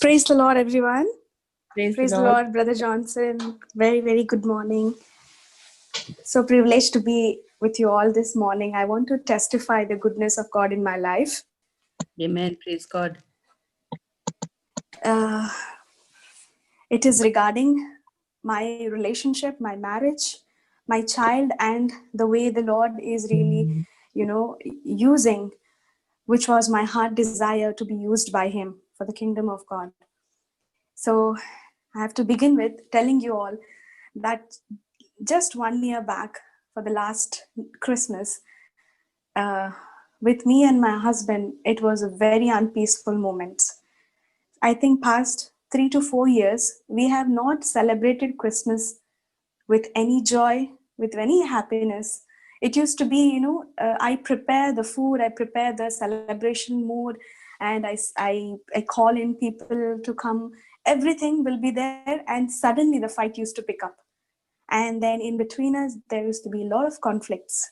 Praise the Lord, everyone. Praise Praise the the Lord. Lord, Brother Johnson. Very, very good morning. So privileged to be with you all this morning. I want to testify the goodness of God in my life. Amen. Praise God. Uh, it is regarding my relationship, my marriage, my child, and the way the Lord is really, using, which was my heart desire to be used by Him for the kingdom of God. So I have to begin with telling you all that just 1 year back, for the last Christmas, uh, with me and my husband, it was a very unpeaceful moment. I think past 3 to 4 years, we have not celebrated Christmas with any joy, with any happiness. It used to be, I prepare the food, I prepare the celebration mood, and I call in people to come. Everything will be there, and suddenly the fight used to pick up. And then in between us, there used to be a lot of conflicts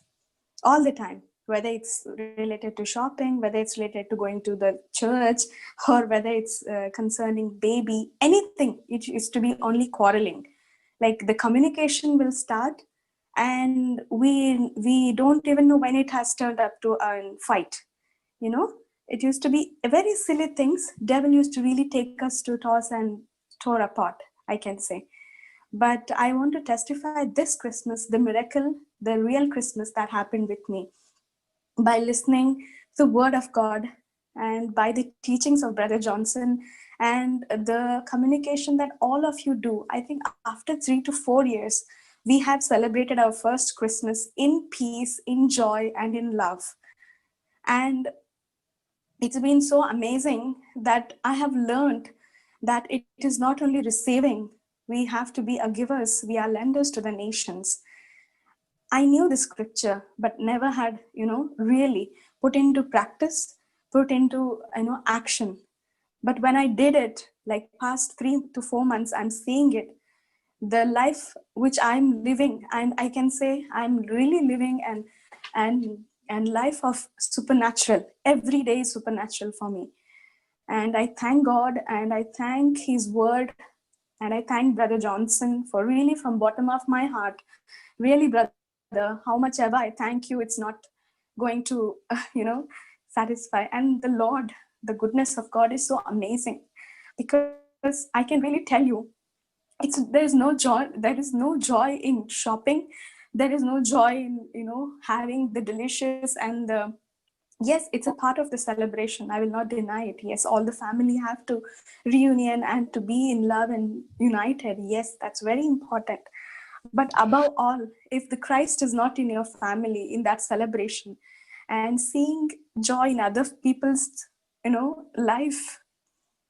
all the time, whether it's related to shopping, whether it's related to going to the church, or whether it's concerning baby, anything. It used to be only quarreling. Like the communication will start, and we don't even know when it has turned up to a fight. You know, it used to be very silly things. Devil used to really take us to toss and tore apart, I can say. But I want to testify this Christmas, the miracle, the real Christmas that happened with me by listening to the Word of God and by the teachings of Brother Johnson and the communication that all of you do. I think after 3 to 4 years, we have celebrated our first Christmas in peace, in joy, and in love. And it's been so amazing that I have learned that it is not only receiving, we have to be a givers, we are lenders to the nations. I knew the scripture, but never had, really put into practice, put into, action. But when I did it, like past 3 to 4 months, I'm seeing it, the life which I'm living, and I can say I'm really living and life of supernatural. Every day is supernatural for me. And I thank God, and I thank His word, and I thank Brother Johnson for really from bottom of my heart. Really, brother, how much ever I thank you, it's not going to, satisfy. And the Lord, the goodness of God is so amazing, because I can really tell you, there is no joy in shopping, there is no joy in having the delicious and the, yes, it's a part of the celebration, I will not deny it. Yes, all the family have to reunion and to be in love and united. Yes, that's very important. But above all, if the Christ is not in your family in that celebration, and seeing joy in other people's life,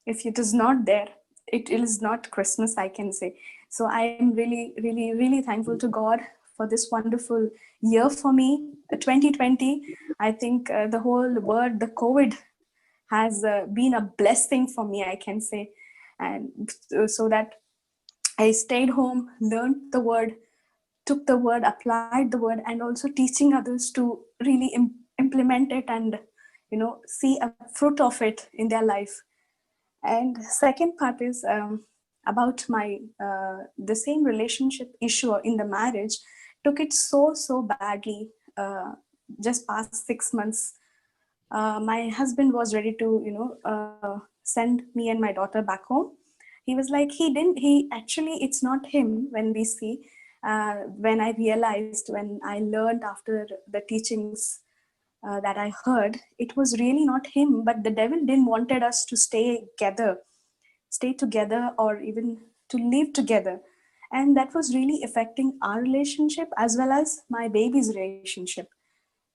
if it is not there, it is not Christmas, I can say. So I am really, really, really thankful to God for this wonderful year for me. 2020, I think the whole word, the COVID, has been a blessing for me, I can say. And so that I stayed home, learned the word, took the word, applied the word, and also teaching others to really implement it and see a fruit of it in their life. And second part is about my the same relationship issue in the marriage. Took it so badly. Just past 6 months, my husband was ready to send me and my daughter back home. He was like, he actually, it's not him. When we see, when I realized, when I learned after the teachings that I heard, it was really not him, but the devil didn't wanted us to stay together, or even to live together. And that was really affecting our relationship as well as my baby's relationship.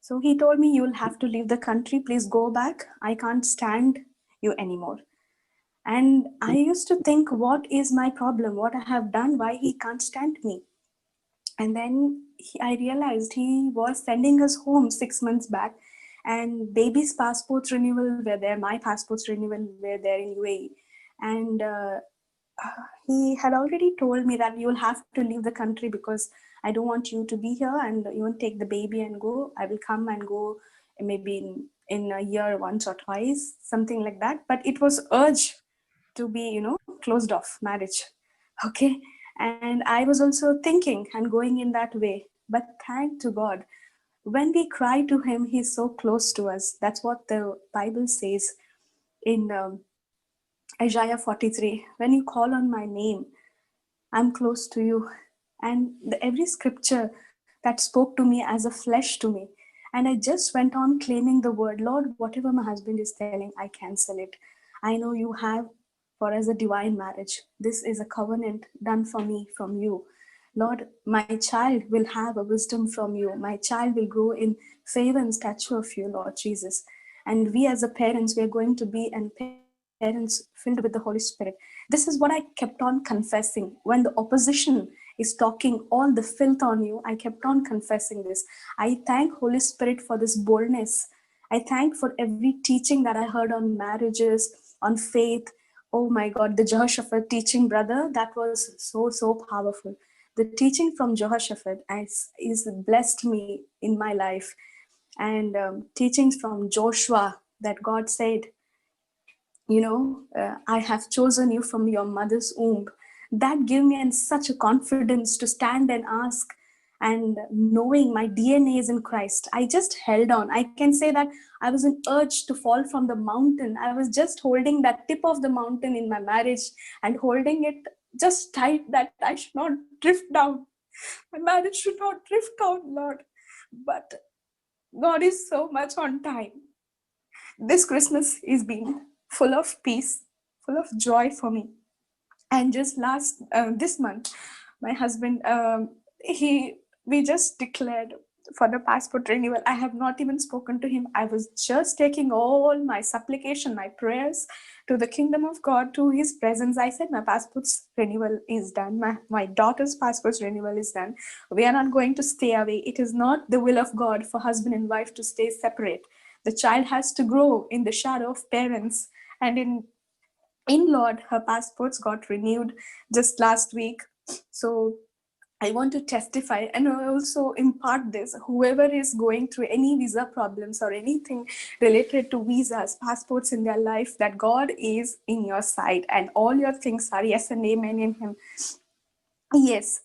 So he told me, you'll have to leave the country, please go back, I can't stand you anymore. And I used to think, what is my problem, what I have done, why he can't stand me. And then I realized he was sending us home 6 months back, and baby's passport renewal were there, my passport's renewal were there in UAE. And he had already told me that you'll have to leave the country, because I don't want you to be here, and you won't take the baby and go. I will come and go maybe in a year once or twice, something like that. But it was urged to be, closed off marriage. Okay. And I was also thinking and going in that way. But thank to God, when we cry to Him, He's so close to us. That's what the Bible says in Isaiah 43. When you call on my name, I'm close to you. And every scripture that spoke to me as a flesh to me. And I just went on claiming the word, Lord, whatever my husband is telling, I cancel it. I know you have for us a divine marriage. This is a covenant done for me from you. Lord, my child will have a wisdom from you. My child will grow in favor and stature of you, Lord Jesus. And we as a parents, we are going to be and parents filled with the Holy Spirit. This is what I kept on confessing. When the opposition is talking all the filth on you, I kept on confessing this. I thank Holy Spirit for this boldness. I thank for every teaching that I heard on marriages, on faith. Oh my God, the Jehoshaphat teaching, brother, that was so powerful. The teaching from Jehoshaphat is blessed me in my life. And teachings from Joshua that God said, I have chosen you from your mother's womb. That gave me such a confidence to stand and ask, and knowing my DNA is in Christ. I just held on. I can say that I was an urge to fall from the mountain. I was just holding that tip of the mountain in my marriage and holding it just tight that I should not drift down. My marriage should not drift down, Lord. But God is so much on time. This Christmas is been full of peace, full of joy for me. And just this month, my husband, he we just declared for the passport renewal. I have not even spoken to him. I was just taking all my supplication, my prayers to the kingdom of God, to His presence. I said, my passport's renewal is done. My daughter's passport's renewal is done. We are not going to stay away. It is not the will of God for husband and wife to stay separate. The child has to grow in the shadow of parents. And in Lord, her passports got renewed just last week. So I want to testify and also impart this. Whoever is going through any visa problems or anything related to visas, passports in their life, that God is in your side and all your things are yes and amen in Him. Yes.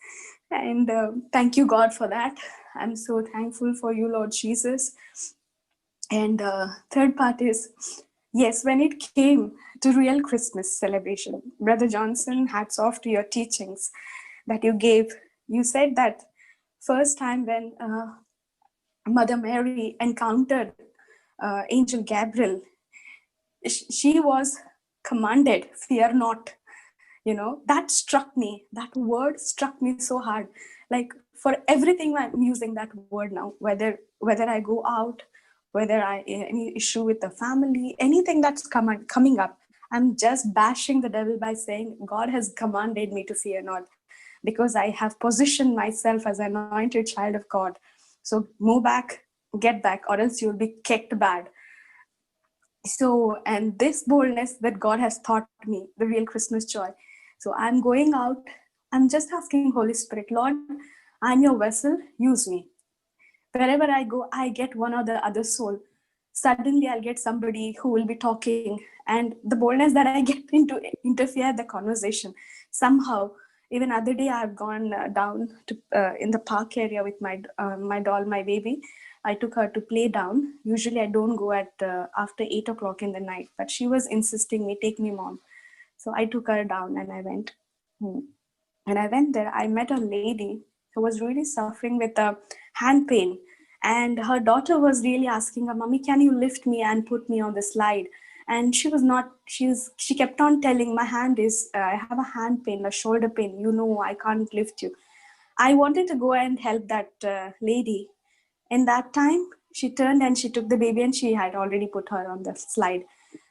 And thank you, God, for that. I'm so thankful for you, Lord Jesus. And third part is, yes, when it came to real Christmas celebration, Brother Johnson, hats off to your teachings that you gave. You said that first time when Mother Mary encountered Angel Gabriel, she was commanded, fear not. That struck me. That word struck me so hard. Like, for everything I'm using that word now, whether I go out, whether I any issue with the family, anything that's coming up, I'm just bashing the devil by saying God has commanded me to fear not, because I have positioned myself as an anointed child of God. So move back, get back, or else you'll be kicked bad. So, and this boldness that God has taught me, the real Christmas joy. So I'm going out, I'm just asking Holy Spirit, Lord, I'm your vessel, use me. Wherever I go, I get one or the other soul. Suddenly I'll get somebody who will be talking, and the boldness that I get into interfere the conversation somehow. Even other day I've gone down to in the park area with my doll, my baby. I took her to play down. Usually I don't go at after 8 o'clock in the night, but she was insisting me, take me, mom. So I took her down and I went. Hmm. And I went there. I met a lady who was really suffering with a hand pain. And her daughter was really asking her, Mommy, can you lift me and put me on the slide? And she was not, she kept on telling, my hand is, I have a hand pain, a shoulder pain. I can't lift you. I wanted to go and help that lady. In that time, she turned and she took the baby and she had already put her on the slide.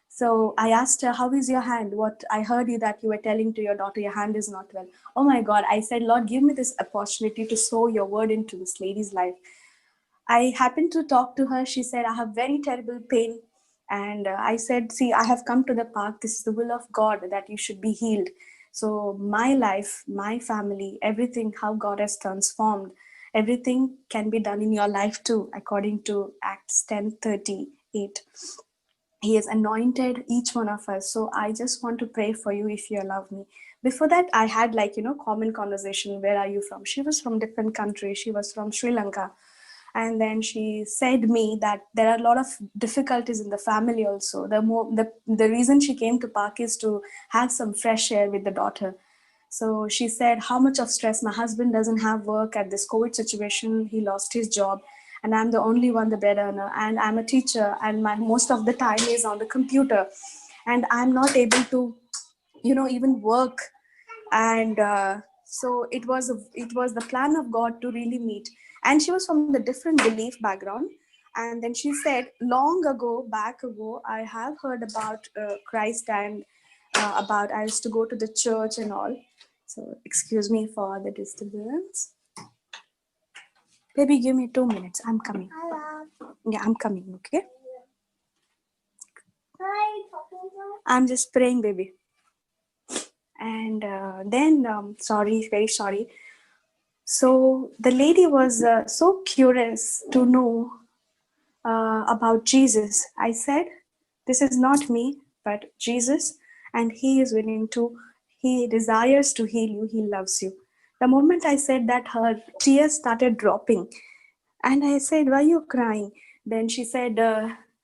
So I asked her, how is your hand? What I heard you that you were telling to your daughter, your hand is not well. Oh my God. I said, Lord, give me this opportunity to sow your word into this lady's life. I happened to talk to her. She said, I have very terrible pain. And I said, see, I have come to the park. This is the will of God that you should be healed. So my life, my family, everything, how God has transformed, everything can be done in your life too, according to Acts 10:38. He has anointed each one of us. So I just want to pray for you if you love me. Before that, I had like, common conversation. Where are you from? She was from different country. She was from Sri Lanka. And then she said me that there are a lot of difficulties in the family also. The reason she came to Park is to have some fresh air with the daughter. So she said how much of stress. My husband doesn't have work at this COVID situation. He lost his job, and I'm the only one, the bread earner. And I'm a teacher, and my most of the time is on the computer, and I'm not able to, even work. And so it was the plan of God to really meet. And she was from the different belief background. And then she said, back ago, I have heard about Christ, and about I used to go to the church and all. So excuse me for the disturbance. Baby, give me 2 minutes. I'm coming. Yeah, I'm coming. Okay. I'm just praying, baby. And then, sorry, very sorry. So the lady was so curious to know about Jesus. I said, "This is not me, but Jesus, and He is willing to, He desires to heal you, He loves you." The moment I said that, her tears started dropping. And I said, "Why are you crying?" Then she said,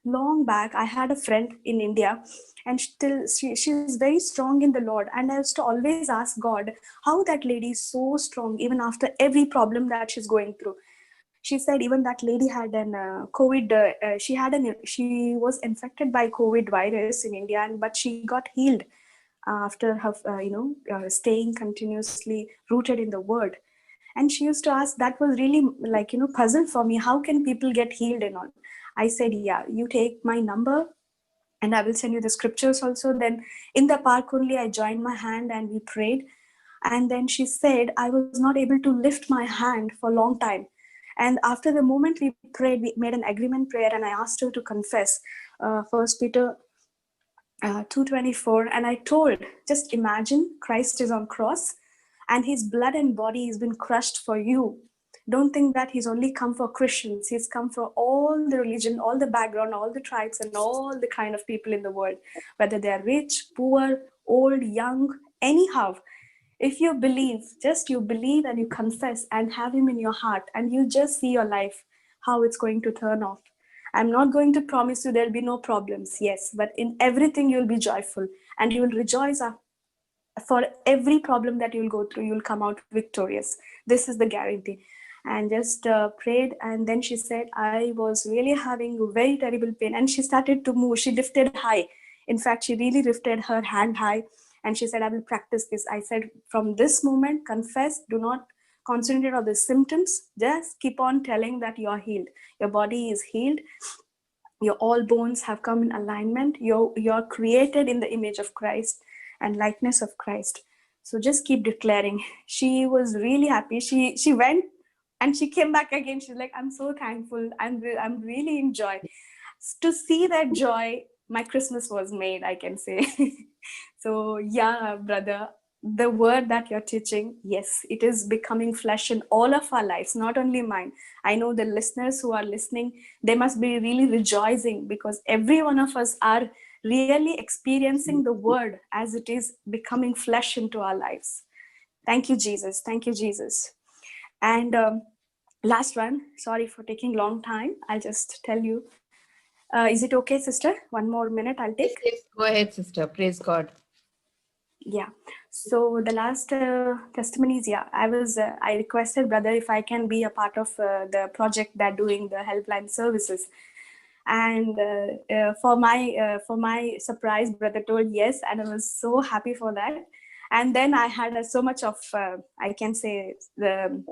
"Long back, I had a friend in India, and still she's very strong in the Lord. And I used to always ask God, how that lady is so strong, even after every problem that she's going through." She said even that lady had an COVID. She was infected by COVID virus in India, but she got healed after her, staying continuously rooted in the Word. And she used to ask, that was really like, puzzle for me. How can people get healed and all? I said, yeah, you take my number and I will send you the scriptures also. Then in the park only, I joined my hand and we prayed. And then she said, I was not able to lift my hand for a long time. And after the moment we prayed, we made an agreement prayer, and I asked her to confess First Peter 2:24. And I told, just imagine Christ is on cross and his blood and body has been crushed for you. Don't think that he's only come for Christians. He's come for all the religion, all the background, all the tribes, and all the kind of people in the world, whether they are rich, poor, old, young, anyhow. If you believe, just you believe and you confess and have him in your heart, and you just see your life, how it's going to turn off. I'm not going to promise you there'll be no problems, yes, but in everything you'll be joyful and you will rejoice. For every problem that you'll go through, you'll come out victorious. This is the guarantee. And just prayed. And then she said, I was really having very terrible pain. And she started to move. She lifted high. In fact, she really lifted her hand high. And she said, I will practice this. I said, from this moment, confess, do not concentrate on the symptoms. Just keep on telling that you're healed. Your body is healed. Your all bones have come in alignment. You're created in the image of Christ and likeness of Christ. So just keep declaring. She was really happy. She went and she came back again. She's like, I'm so thankful. I'm really in joy. To see that joy, my Christmas was made, I can say. So yeah, brother, the word that you're teaching, yes, it is becoming flesh in all of our lives, not only mine. I know the listeners who are listening, they must be really rejoicing, because every one of us are really experiencing the word as it is becoming flesh into our lives. Thank you, Jesus. Thank you, Jesus. And last one, sorry for taking long time. I'll just tell you. Is it okay, sister? One more minute I'll Yes, take. yes. Go ahead, sister. Praise God. Yeah. So the last testimonies, yeah, I requested brother if I can be a part of the project that doing the helpline services. And for my surprise, brother told yes, and I was so happy for that. And then I had so much of I can say the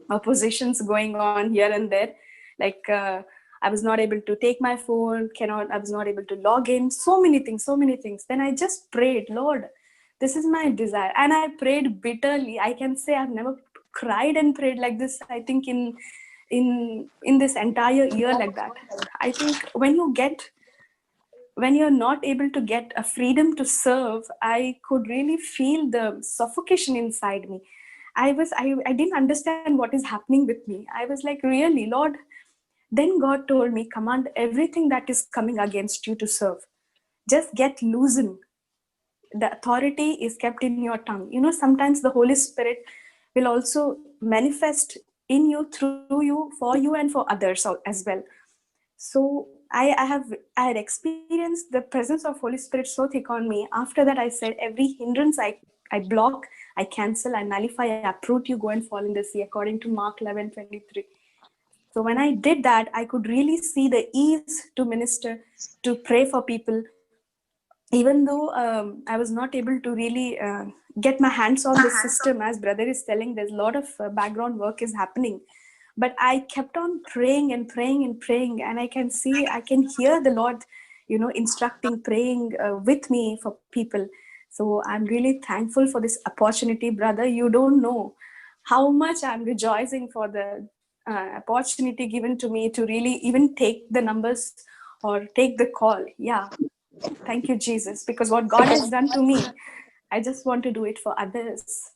oppositions going on here and there. Like I was not able to take my phone, I was not able to log in, so many things. Then I just prayed, Lord, this is my desire. And I prayed bitterly. I can say I've never cried and prayed like this, I think, in this entire year, like that. I think when you're not able to get a freedom to serve, I could really feel the suffocation inside me. I didn't understand what is happening with me. I was like, really, Lord, Then God told me, command everything that is coming against you to serve. Just get loosened. The authority is kept in your tongue. Sometimes the Holy Spirit will also manifest in you, through you, for you, and for others as well. So I had experienced the presence of Holy Spirit so thick on me. After that, I said, every hindrance I block, I cancel, I nullify, I uproot, you go and fall in the sea, according to Mark 11:23. So when I did that, I could really see the ease to minister, to pray for people, even though I was not able to really get my hands on this system. As brother is telling, there's a lot of background work is happening, but I kept on praying and praying and praying, and I can hear the Lord, instructing, praying with me for people. So I'm really thankful for this opportunity, brother. You don't know how much I'm rejoicing for the opportunity given to me to really even take the numbers or take the call. Yeah. Thank you, Jesus, because what God has done to me, I just want to do it for others.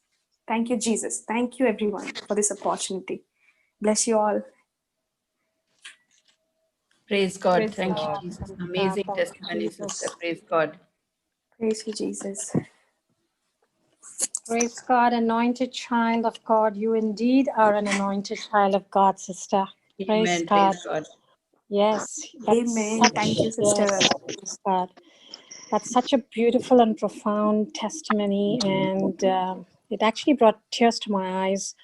Thank you, Jesus. Thank you, everyone, for this opportunity. Bless you all. Praise God. Praise Thank you, God. Jesus. Praise God. Amazing Thank you, testimony, sister. Jesus. Praise God. Praise you, Jesus. Praise God, anointed child of God. You indeed are an anointed child of God, sister. Praise Amen. God. Praise God. Yes, that's Amen. such, Thank you, sister. yes, praise God. That's such a beautiful and profound testimony. And it actually brought tears to my eyes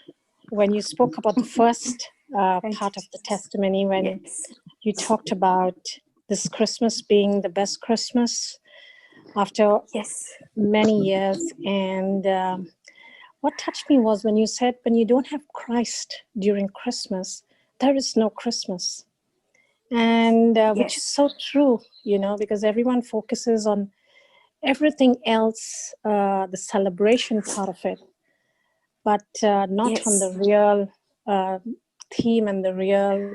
when you spoke about the first Thank you, part of the Jesus. testimony, when Yes. you talked about this Christmas being the best Christmas after Yes. many years. And what touched me was when you said, when you don't have Christ during Christmas, there is no Christmas. And which is Yes. so true, because everyone focuses on everything else, the celebration part of it, but not on the Yes. real theme and the real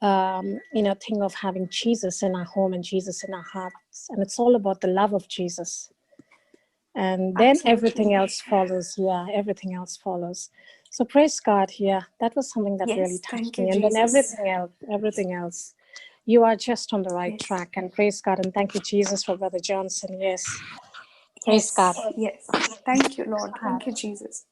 thing of having Jesus in our home and Jesus in our hearts. And it's all about the love of Jesus. And then everything Absolutely. else follows. Yeah, everything else follows. So praise God. Yeah, that was something that really Yes. touched Thank you, me. And then Jesus. everything else, you are just on the right Yes. track. And praise God. And thank you, Jesus, for Brother Johnson. Yes. Praise God. Yes. Yes. Thank you, Lord. Thank you, Jesus.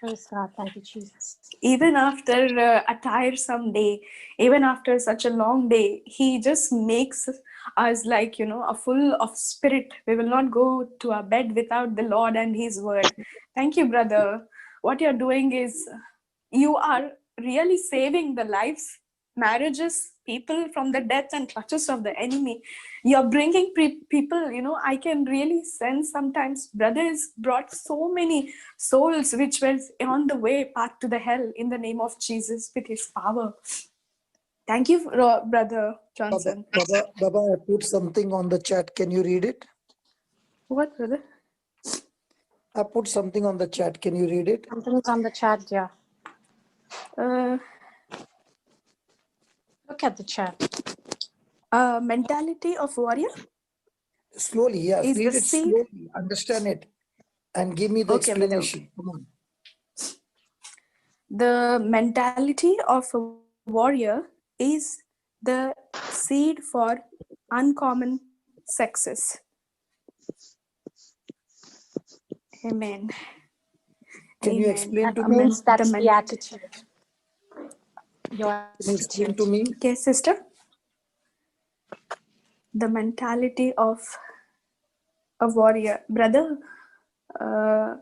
Praise God. Thank you, Jesus. Even after a tiresome day, even after such a long day, he just makes us like, a full of spirit. We will not go to our bed without the Lord and his word. Thank you, brother. What you're doing is, you are really saving the lives, marriages, people from the death and clutches of the enemy. You're bringing people, I can really sense sometimes brothers brought so many souls which were on the way path to the hell in the name of Jesus with his power. Thank you, brother Baba, Johnson. I put something on the chat. Can you read it? What, brother? I put something on the chat. Can you read it? Something's on the chat, yeah. uh, Look at the chat. Mentality of warrior Slowly, yeah. is the Read it seed. slowly. Understand it. And give me the Okay, brother, okay. explanation. Come on. The mentality of a warrior is the seed for uncommon success. Amen. Can you Amen. explain That to me? means that's the attitude. Your Can you explain attitude. to me? Okay, sister. The mentality of a warrior. Brother, uh,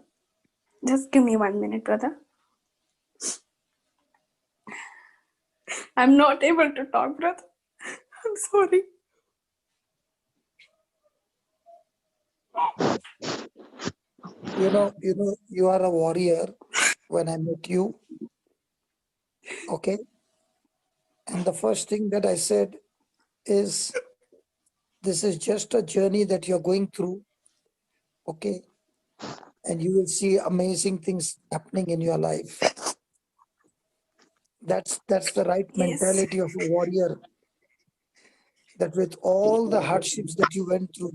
just give me 1 minute, brother. I'm not able to talk, brother. I'm sorry. You are a warrior when I met you. Okay. And the first thing that I said is, this is just a journey that you're going through. Okay. And you will see amazing things happening in your life. That's the right Yes. mentality of a warrior. That with all the hardships that you went through,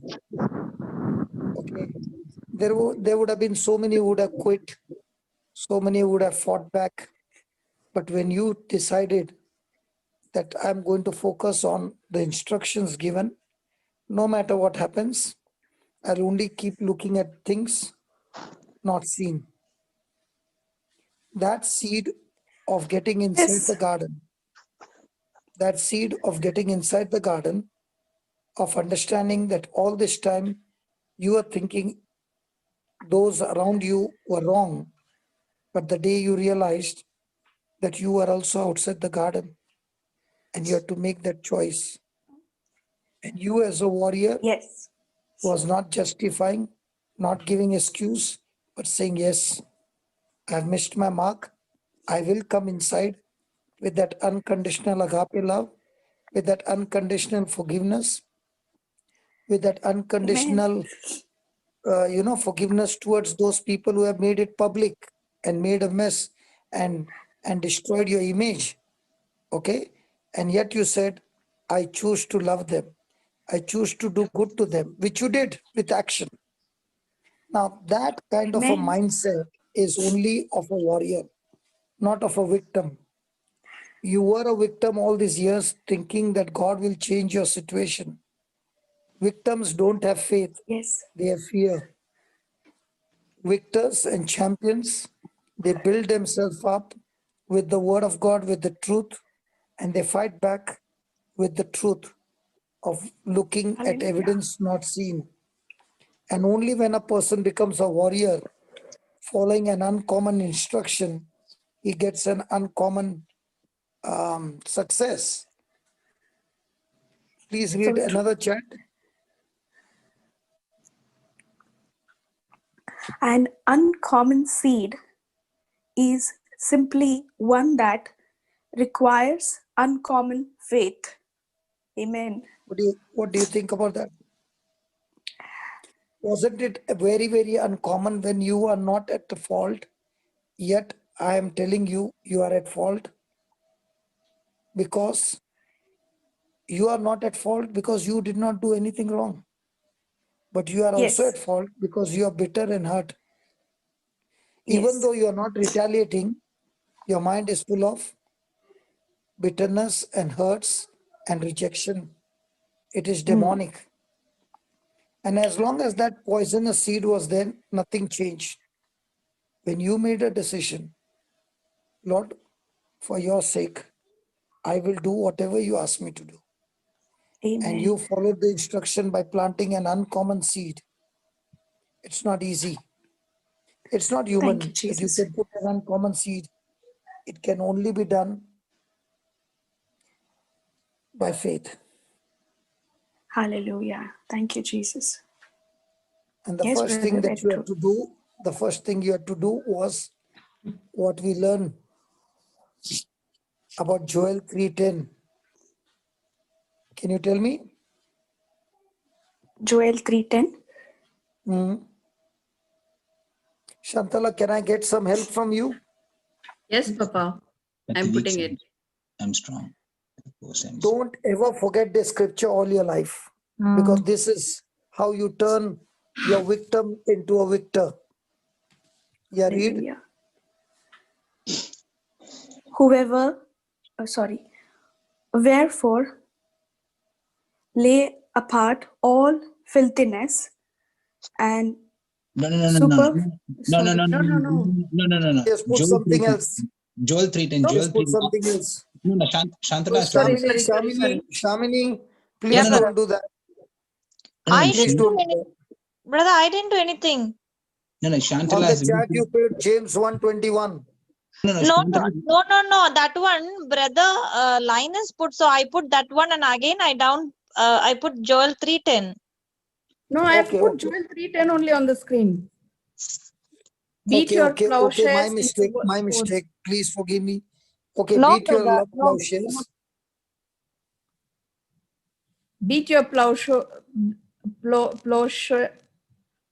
okay, there would have been so many who would have quit, so many would have fought back. But when you decided that I'm going to focus on the instructions given. No matter what happens, I'll only keep looking at things not seen. That seed of getting inside Yes. the garden, that seed of getting inside the garden, of understanding that all this time you are thinking those around you were wrong, but the day you realized that you are also outside the garden and you have to make that choice. And you, as a warrior, Yes. was not justifying, not giving excuse, but saying, yes, I've missed my mark. I will come inside with that unconditional agape love, with that unconditional forgiveness, with that Amen. unconditional, forgiveness towards those people who have made it public and made a mess and destroyed your image. Okay, and yet you said, I choose to love them. I choose to do good to them, which you did with action. Now, that kind of a Amen. mindset is only of a warrior, not of a victim. You were a victim all these years thinking that God will change your situation. Victims don't have faith, Yes. they have fear. Victors and champions, they build themselves up with the word of God, with the truth, and they fight back with the truth of looking at Hallelujah. evidence not seen. And only when a person becomes a warrior, following an uncommon instruction, he gets an uncommon success. Please read So true. another chat. An uncommon seed is simply one that requires uncommon faith. Amen. What do you think about that? Wasn't it very, very uncommon when you are not at the fault, yet I am telling you, you are at fault because you are not at fault because you did not do anything wrong, but you are also Yes. at fault because you are bitter and hurt. Even Yes. though you are not retaliating, your mind is full of bitterness and hurts and rejection. It is Mm. demonic. And as long as that poisonous seed was there, nothing changed. When you made a decision, Lord, for your sake, I will do whatever you ask me to do. And you Amen. followed the instruction by planting an uncommon seed. It's not easy. It's not Thank you, human that you Jesus. can put an uncommon seed. It can only be done by faith. Hallelujah. Thank you, Jesus. And the Yes, first brother, thing that very you had true. to do, the first thing you had to do was what we learn about Joel 3:10. Can you tell me? Joel 3:10. Mm. Shantala, can I get some help from you? Yes, Papa. At I'm the weak putting side, it. I'm strong. At the poor side, I'm strong. Don't ever forget this scripture all your life, because this is how you turn your victim into a victor. Yeah, read. Hallelujah. Whoever, sorry, wherefore lay apart all filthiness and No, no, no, no, no, super, no, no, no, sorry, no, No, no, no, no. no, no, no, no. Just put Joel something 3:10. else. Joel 3:10. No. Joel Just put 3:10. something else. No, no, Oh, Shantala, Sorry, stop. sorry, sorry, sorry. Shamini, No, Yeah, please no, no, don't brother. do that. no, no, I Please didn't she, do don't do any, that. brother. I didn't do anything. no, no, On Shantala the has chat, you put James 1:21. no, no, No, no, Shantala, no, no, no. That one, brother, Linus put. So I put that one, and again I down. I put Joel 3:10. No, I have Okay, put okay. Joel 3:10 only on the screen. Beat Okay, your okay, okay. My plowshares into mistake, my swords. mistake. Please forgive me. Okay, No, beat your brother. No. plowshares. Beat your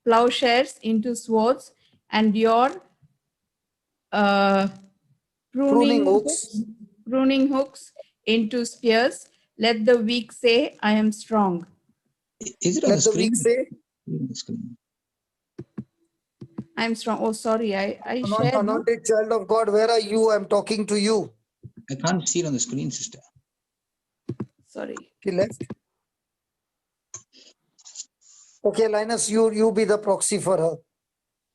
plowshares into swords and your uh, Pruning pruning hooks. hooks, pruning hooks into spears. Let the weak say, I am strong. is it on the Let the weak screen? say, On the screen. I am strong. Oh, sorry, I shared. No? anointed child of God, where are you? I'm talking to you. I can't see it on the screen, sister. Sorry. She left. Okay, Linus, you be the proxy for her.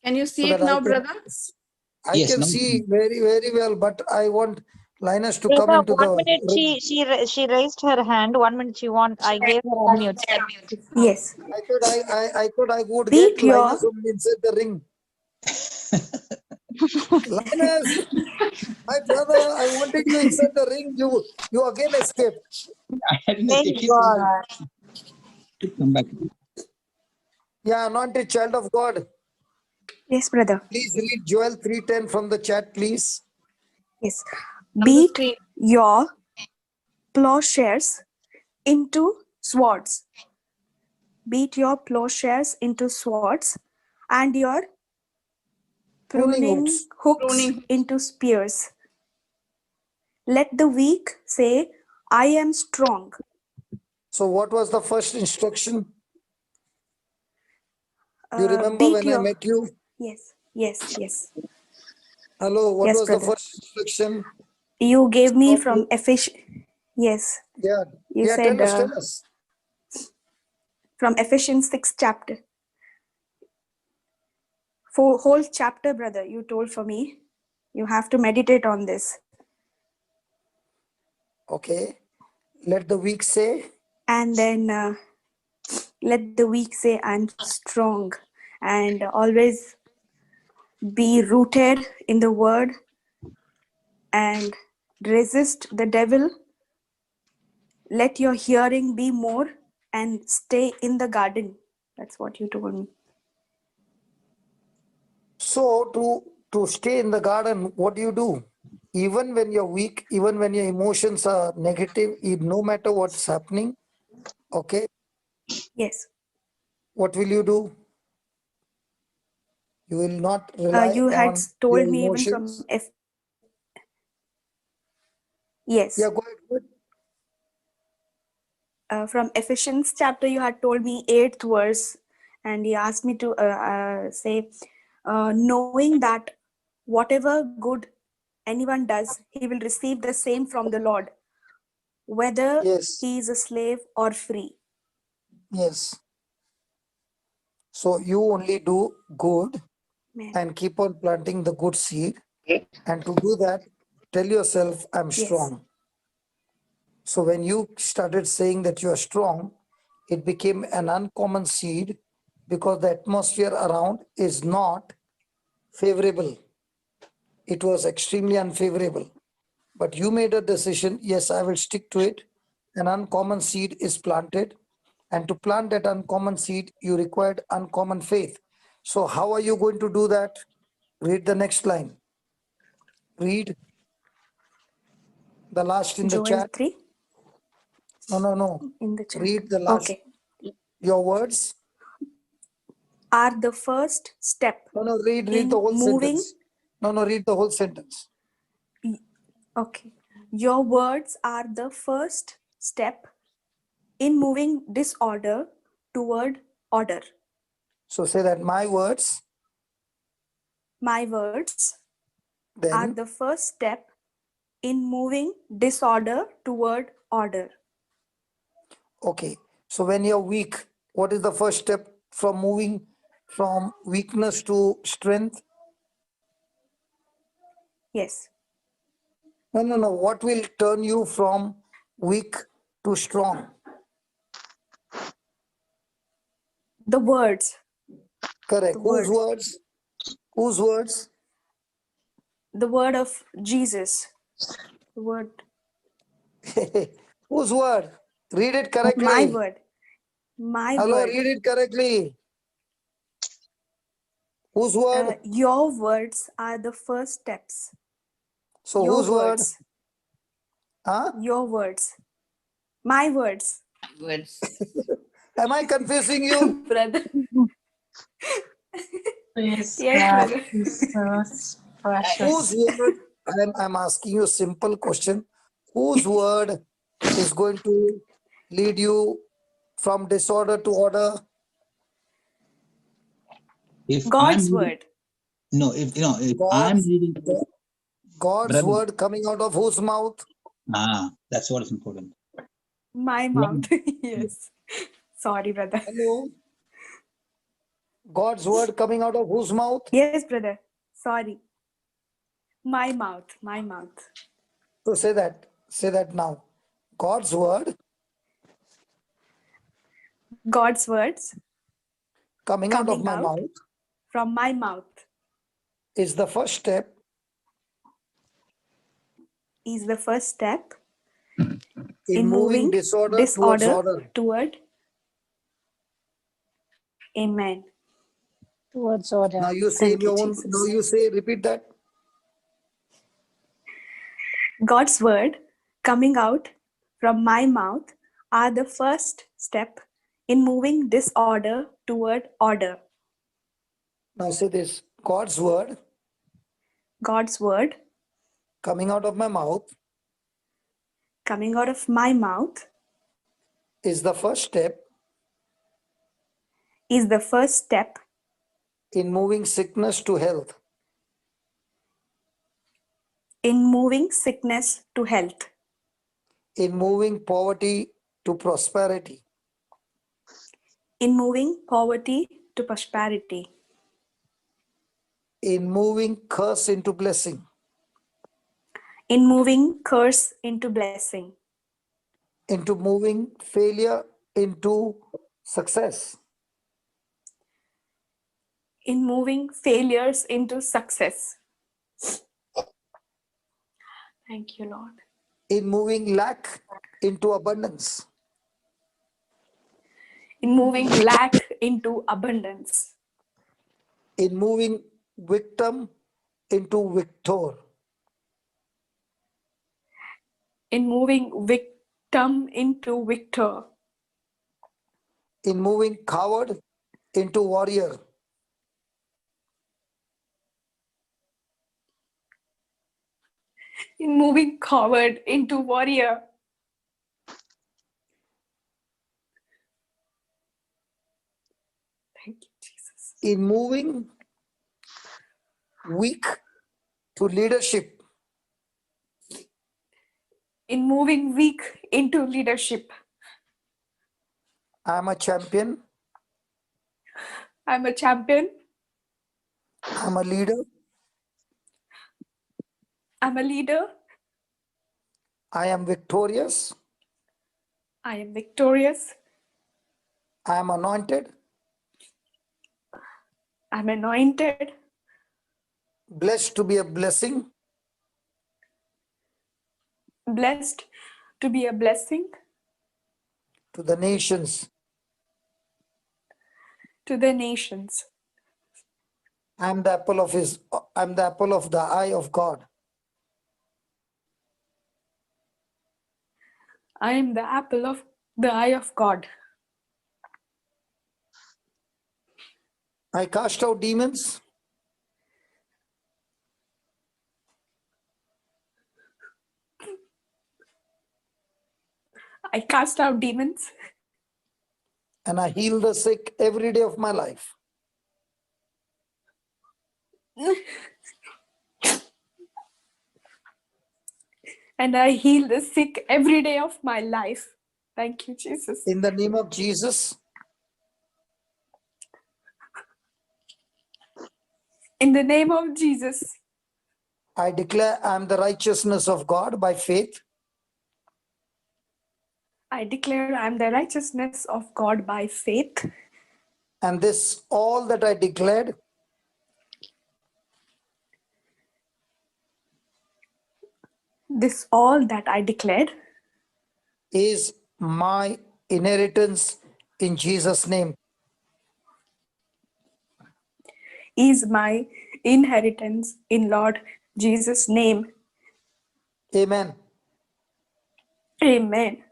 Can you see So it that now, brother? I Yes, can now see very, very well, but I want Linus to come Brother, into 1 the minute, ring. she raised her hand. 1 minute, I gave her unmute. Yes. I thought I would get Beat your Linus inside the ring. Linus, my brother, I wanted you inside the ring. You again escaped. I didn't Thank escape. She's God. come back. Yeah, anointed child of God. yes, brother. Please read Joel 3:10 from the chat, please. Yes. On the Beat screen. your plowshares into swords. Beat your plowshares into swords, and your Pruning pruning hooks. hooks Pruning. into spears. Let the weak say, I am strong. So what was the first instruction? Do you remember Beat when I your. met you? Yes, yes, yes. Hello, what Yes, was the brother. first instruction? You gave me from Stop. Ephesians. Yes, Yeah, you yeah, said tell us. from Ephesians 6 chapter. For whole chapter, brother, you told for me. You have to meditate on this. Okay. Let the weak say. And then let the weak say, I'm strong. And always be rooted in the word and resist the devil. Let your hearing be more and stay in the garden. That's what you told me. So to stay in the garden, what do? Even when you're weak, even when your emotions are negative, no matter what's happening, okay, Yes. what will you do? You will not rely You had on your told me even from emotions. yes. Yeah, go ahead. Go ahead. From Ephesians chapter, you had told me 8th verse, and he asked me to say, knowing that whatever good anyone does, he will receive the same from the Lord, whether Yes, he is a slave or free. yes. So you only do good Amen. and keep on planting the good seed. And to do that, tell yourself, I'm Yes. strong. So when you started saying that you are strong, it became an uncommon seed because the atmosphere around is not favorable. It was extremely unfavorable. But you made a decision, yes, I will stick to it. An uncommon seed is planted. And to plant that uncommon seed, you required uncommon faith. So how are you going to do that? Read the next line. Read the last in the Joel chat. 3 No. in the chat. Read the last, Okay. your words. Are the first step No, read the in whole moving. sentence. No, read the whole sentence. Okay. Your words are the first step in moving disorder toward order. So say that my words, My words are then, the first step in moving disorder toward order. okay. So when you're weak, what is the first step from moving from weakness to strength? Yes. No. What will turn you from weak to strong? The words. Correct. The Whose word. words? Whose words? The word of Jesus. The word. Whose word? Read it My correctly. word. My Hello, word. read it correctly. Whose word? Your words are the first steps. So Your whose word? words. Huh? Your words. My words. Words. Am I confusing you? Brother. Praise Yes, God, brother. Jesus, Whose precious. word? I'm asking you a simple question. Whose word is going to lead you from disorder to order? If I'm God's reading, word. no, if I'm God's reading, God's brother, word coming out of whose mouth? that's what is important. My mouth. Yes. Sorry, brother. Hello. God's word coming out of whose mouth? Yes, brother. Sorry. My mouth. My mouth. So say that. Say that now. God's word God's words coming out of coming my out mouth from my mouth is the first step is the first step in in moving moving disorder towards disorder order. toward. Amen. Towards order. Now you say in Thank you, your own, now Jesus. you say, repeat that. God's word coming out from my mouth are the first step in moving disorder toward order. Now say this. God's word God's word coming out of my mouth coming out of my mouth is the first step is the first step in moving sickness to health, in moving sickness to health, in moving poverty to prosperity, in moving poverty to prosperity, in moving curse into blessing, in moving curse into blessing, into moving failure into success, in moving failures into success. Thank you, Lord. in moving lack into abundance, In moving lack into abundance, in moving victim into victor, in moving victim into victor, in moving coward into warrior, in moving coward into warrior, thank you, Jesus, in moving weak to leadership. in moving weak into leadership. I am a champion. I'm a champion. I'm a leader. I'm a leader. I am victorious. I am victorious. I am anointed, I'm anointed, blessed to be a blessing, blessed to be a blessing to the nations. to the nations. I'm the apple of the eye of God. I am the apple of the eye of God. I cast out demons. I cast out demons And I heal the sick every day of my life. and I heal the sick every day of my life. Thank you, Jesus. In the name of Jesus, In the name of Jesus, I declare I am the righteousness of God by faith. I declare I am the righteousness of God by faith. And this all that I declared This all that I declared is my inheritance in Jesus' name. is my inheritance in Lord Jesus' name. Amen. Amen.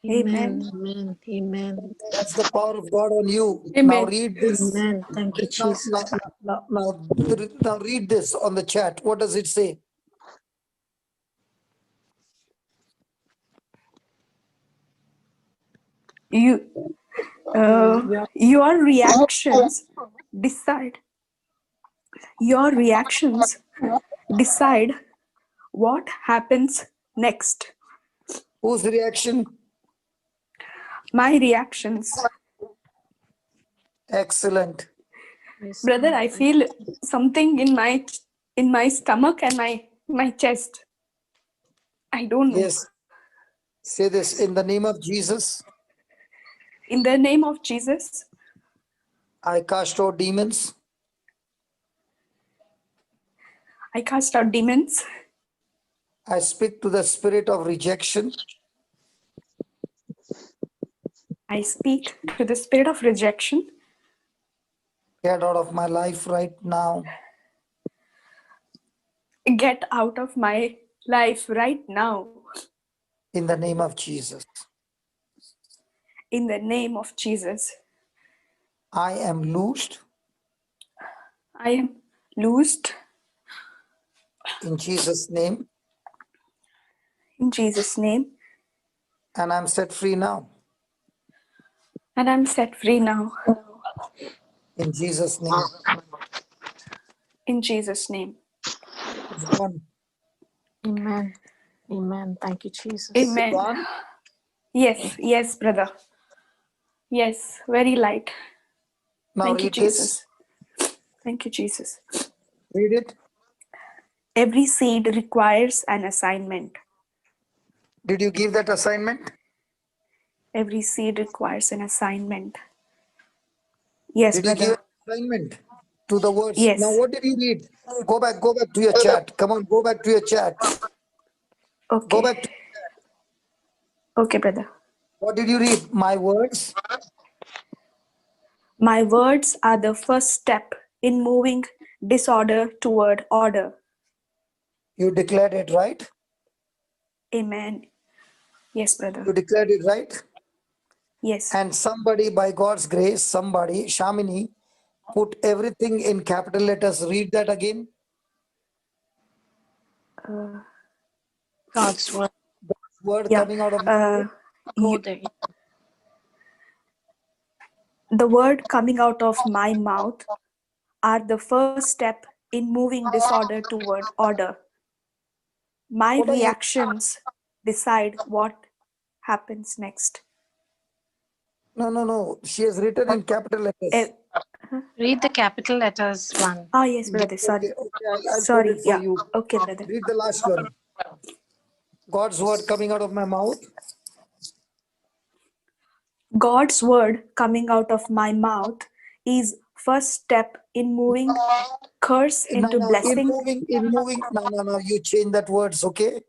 Amen. Amen. Amen. Amen. That's the power of God on you. Now Amen. read this. Amen. Thank you, Now, Jesus. now read this on the chat. What does it say? You, Yeah. your reactions decide. Your reactions decide what happens next. Whose reaction? my reactions. Excellent. Praise Brother, God. I feel something in my stomach and my chest. I don't know. Yes. Say this in the name of Jesus. In the name of Jesus, I cast out demons. I cast out demons. I speak to the spirit of rejection. I speak to the spirit of rejection. Get out of my life right now. Get out of my life right now. In the name of Jesus. In the name of Jesus. I am loosed I am loosed in Jesus' name in Jesus' name. and I'm set free now. And I'm set free now. In Jesus' name. In Jesus' name. It's gone. Amen. Amen. Thank you, Jesus. Is it Amen. gone? Yes, brother. Yes, very light. Now Thank you, read this. Jesus. Thank you, Jesus. Read it. Every seed requires an assignment. Did you give that assignment? Every seed requires an assignment. Yes, Did you give brother. an assignment to the words? Now, Yes. what did you read? Go back to your chat. Come on, go back to your chat. Go Okay. back to Okay, brother. what did you read? My words. My words are the first step in moving disorder toward order. You declared it right. Amen. Yes, brother. You declared it right. Yes. And somebody, by God's grace, somebody, Shamini, put everything in capital letters. Read that again. God's word. Word Yeah. coming out of my mouth. Go there. The word coming out of my mouth are the first step in moving disorder toward order. My What are you? reactions decide what happens next. No. She has written in capital Eh, letters. Read the capital letters one. yes, brother. Sorry. Okay, I'll quote Sorry. it for Yeah. you. Okay, brother. Read the last one. God's word coming out of my mouth. God's word coming out of my mouth is first step in moving curse into No, blessing. in moving. No. You change that words, okay?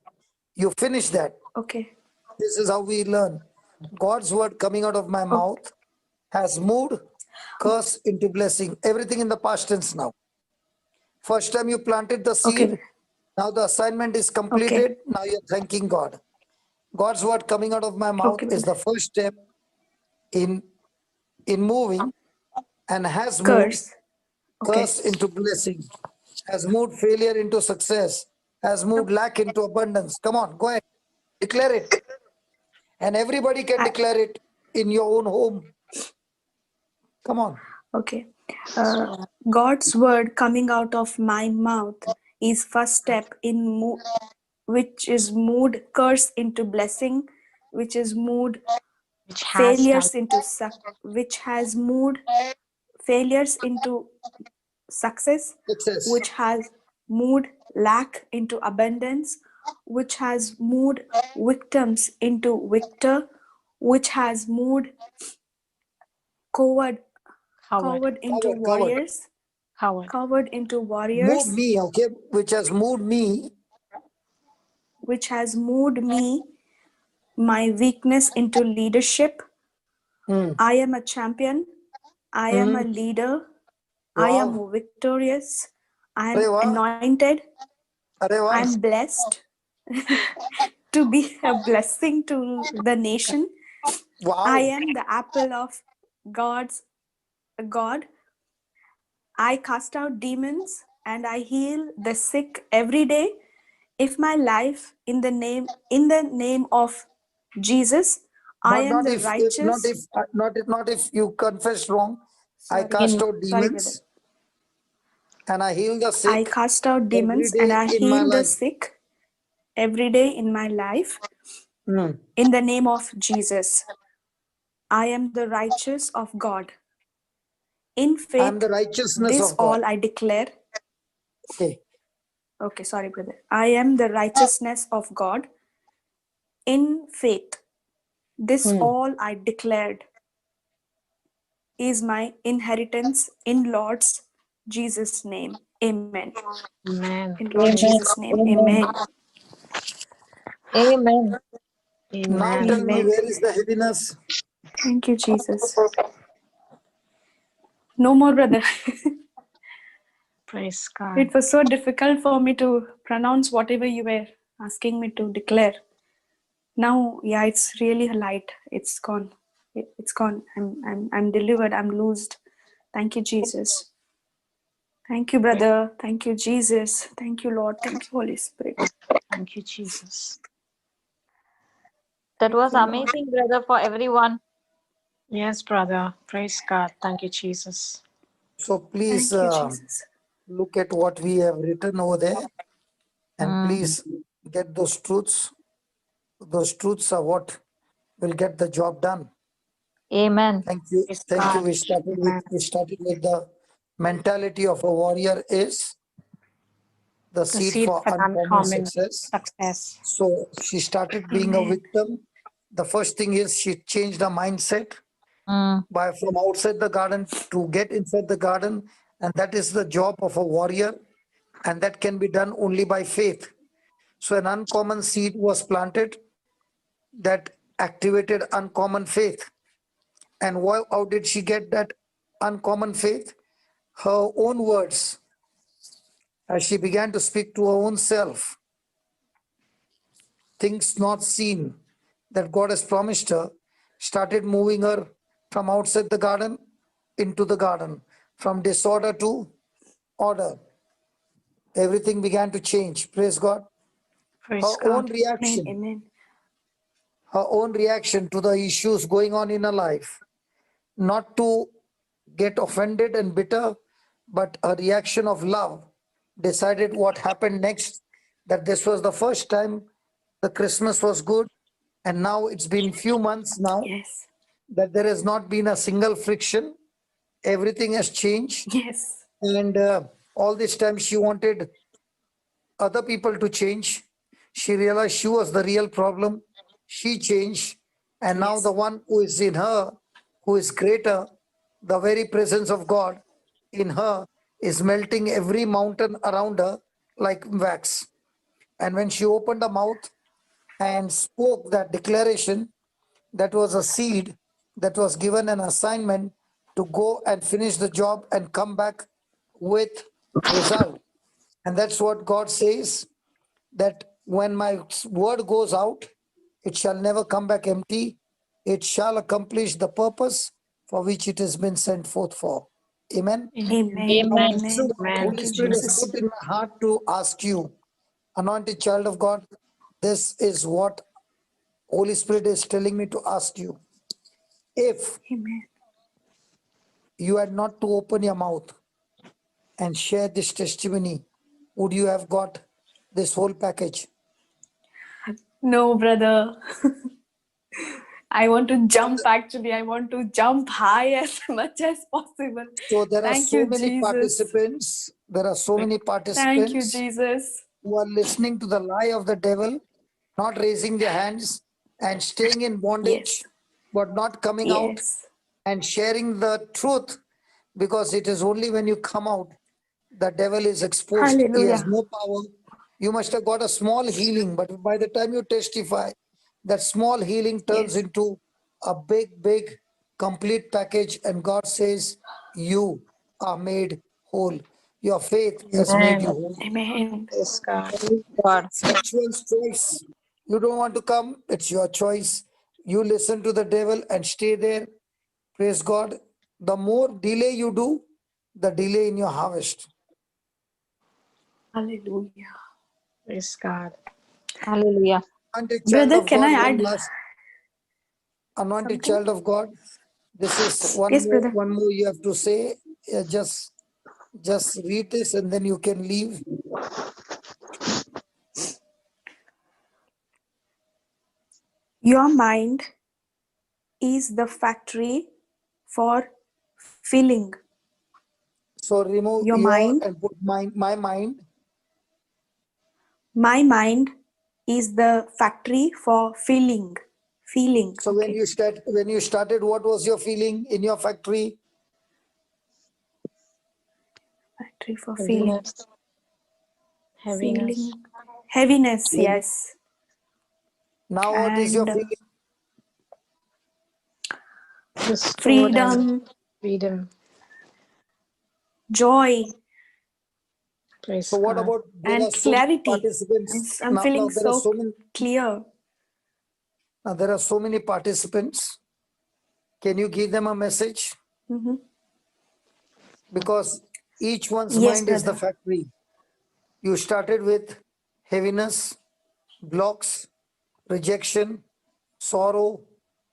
You finish that. Okay. This is how we learn. God's word coming out of my mouth has moved curse into blessing. Everything in the past tense now. First time you planted the seed, Okay. now the assignment is Okay. completed. Now you're thanking God. God's word coming out of my mouth Okay, is brother. the first step in moving and has moved Curse. Okay. curse into blessing, has moved failure into success, has moved lack into abundance. Come on, go ahead. Declare it. And everybody can I, declare it in your own home. Come on. okay. God's word coming out of my mouth is first step in which is moved curse into blessing, which is moved Which has done. failures into which has moved failures into success, Success. which has moved lack into abundance, which has moved victims into victor, which has moved coward Howard. into Covered. warriors, Howard. covered into Moved warriors, me, okay, which has moved me. which has moved me, my weakness into leadership. Hmm. I am a champion. I am a leader. I am Wow. victorious. I am Arey wow. anointed. Arey I wow. am blessed to be a blessing to the nation. I Wow. am the apple of God's God. I cast out demons and I heal the sick every day. If my life in the name of Jesus, I am Not the righteous. if you confess wrong. I Sorry, cast In out sorry, brother. demons and I heal the I sick cast out every demons and day I in my heal the life. sick every day in my life Hmm. in the name of Jesus. I am the righteous of God. In I am faith, the righteousness this of God. all I declare. Okay. Okay, sorry, brother. I am the righteousness of God. In faith, this all I declared is my inheritance in Lord's Jesus' name. Amen. Amen. In Lord Amen. Jesus' name. Amen. Amen. Amen. Now Amen. tell me, Amen. where is the heaviness? Thank you, Jesus. No more, brother. Praise God. It was so difficult for me to pronounce whatever you were asking me to declare. Now, yeah, it's really light. It's gone. It's gone. I'm delivered. I'm loosed. Thank you, Jesus. Thank you, brother. Thank you, Jesus. Thank you, Lord. Thank you, Holy Spirit. Thank you, Jesus. That was Thank you, Lord. amazing, brother, for everyone. Yes, brother. Praise God. Thank you, Jesus. So please Thank you, Jesus. look at what we have written over there, and Mm. please get those truths. Those truths are what will get the job done. Amen. Thank you. Praise Thank you. God. We started Amen. with the mentality of a warrior is the The seed seed for of an uncommon uncommon success. success. So she started being a Amen. victim. The first thing is she changed her mindset Mm. by from outside the garden to get inside the garden, and that is the job of a warrior, and that can be done only by faith. So an uncommon seed was planted that activated uncommon faith. And how did she get that uncommon faith? Her own words, as she began to speak to her own self, things not seen that God has promised her, started moving her from outside the garden into the garden, from disorder to order. Everything began to change. Praise God. Her Praise own God. Amen. reaction, Amen. her own reaction to the issues going on in her life, not to get offended and bitter, but a reaction of love, decided what happened next. That this was the first time the Christmas was good, and now it's been few months now Yes. that there has not been a single friction. Everything has changed, Yes. and all this time she wanted other people to change. She realized she was the real problem. She changed, and now Yes. the one who is in her, who is greater, the very presence of God in her, is melting every mountain around her like wax. And when she opened her mouth and spoke that declaration, that was a seed that was given an assignment to go and finish the job and come back with result. And that's what God says, that when my word goes out, it shall never come back empty. It shall accomplish the purpose for which it has been sent forth for. Amen. Amen. Amen. Amen. So Amen. Amen. Thank Holy you, Spirit has Jesus. put in my heart to ask you, anointed child of God, this is what Holy Spirit is telling me to ask you. If Amen. you had not to open your mouth and share this testimony, would you have got this whole package? No, brother. I want to jump actually. I want to jump high as much as possible. So there are Thank so you, many Jesus. participants. There are so many Thank you, participants Jesus. who are listening to the lie of the devil, not raising their hands and staying in Yes. bondage, but not coming out Yes. and sharing the truth, because it is only when you come out the devil is exposed. He has Hallelujah. no power. You must have got a small healing, but by the time you testify, that small healing turns Yes. into a big, complete package. And God says, you are made whole. Your faith has made you Amen. whole. Amen. Praise God. Praise God. Each one's choice. You don't want to come, it's your choice. You listen to the devil and stay there. Praise God. The more delay you do, the delay in your harvest. Hallelujah. Praise God. Hallelujah. Anointed child Brother, of can I God, one add last anointed something? child of God. This is Yes, brother. one more you have to say. Just read this and then you can leave. Your mind is the factory for filling. So remove Your your mind. and put my mind. My mind is the factory for feeling. Feeling. So when you started, what was your feeling in your factory? Factory for feeling. Heaviness. Feeling. Heaviness, yes. Now what is your And feeling? Restored and freedom, freedom. joy, Praise So what God. about there and are so many clarity. participants? I'm Now feeling there are so so many clear. now there are so many participants. Can you give them a message? Mhm. Because each one's Yes, mind is the brother. factory. You started with heaviness, blocks, rejection, sorrow,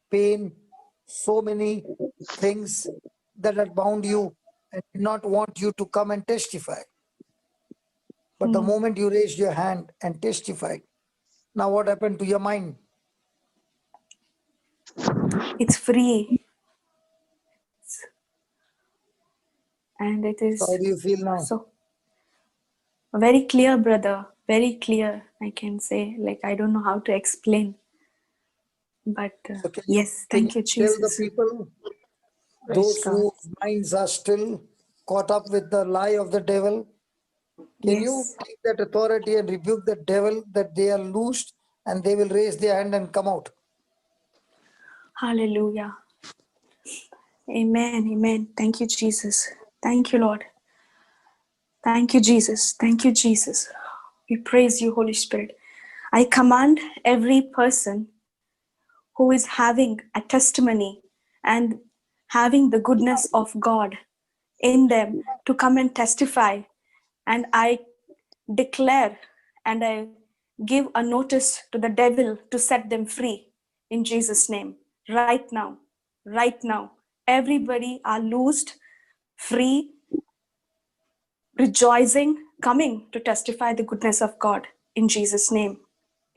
pain, so many things that had bound you and did not want you to come and testify. But the moment you raised your hand and testified, now what happened to your mind? It's free. And it So how is do you feel now? so very clear, brother. Very clear, I can say. Like, I don't know how to explain. But So yes, can thank you you, tell the Jesus. people, Praise those God. whose minds are still caught up with the lie of the devil, can you Yes. take that authority and rebuke the devil that they are loosed and they will raise their hand and come out? Hallelujah. Amen. Amen. Thank you, Jesus. Thank you, Lord. Thank you, Jesus. Thank you, Jesus. We praise you, Holy Spirit. I command every person who is having a testimony and having the goodness of God in them to come and testify. And I declare and I give a notice to the devil to set them free in Jesus' name. Right now, right now, everybody are loosed, free, rejoicing, coming to testify the goodness of God in Jesus' name.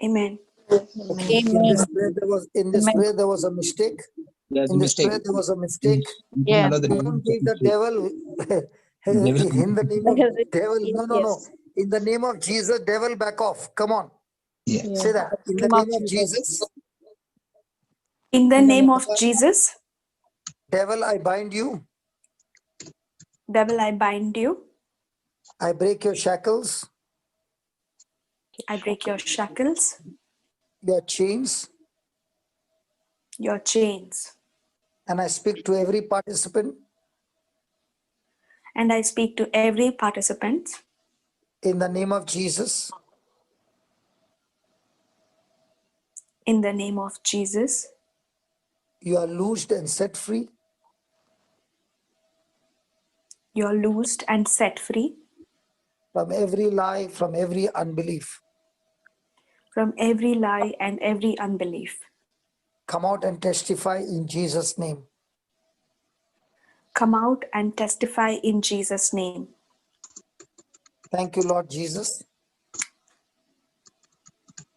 Amen. Okay. In Amen. this prayer, Amen. there was a mistake. There's a In this mistake. prayer, there was a You mistake. don't Yeah. allow the devil Don't to set give you the free. devil Devil in the name of Because devil. No, no, no. yes. In the name of Jesus, devil, back off. Come on. Yeah. Yeah. Say that. In the Name of name of Jesus. Jesus, In the In the name name of Jesus, devil, I bind you. devil, I bind you. I break your shackles, I break your shackles, your chains, your chains. and I speak to every participant And I speak to every participant in the name of Jesus. in the name of Jesus. You are loosed and set free You're loosed and set free from every lie, from every unbelief. from every lie and every unbelief. Come out and testify in Jesus' name. Come out and testify in Jesus' name. Thank you, Lord Jesus.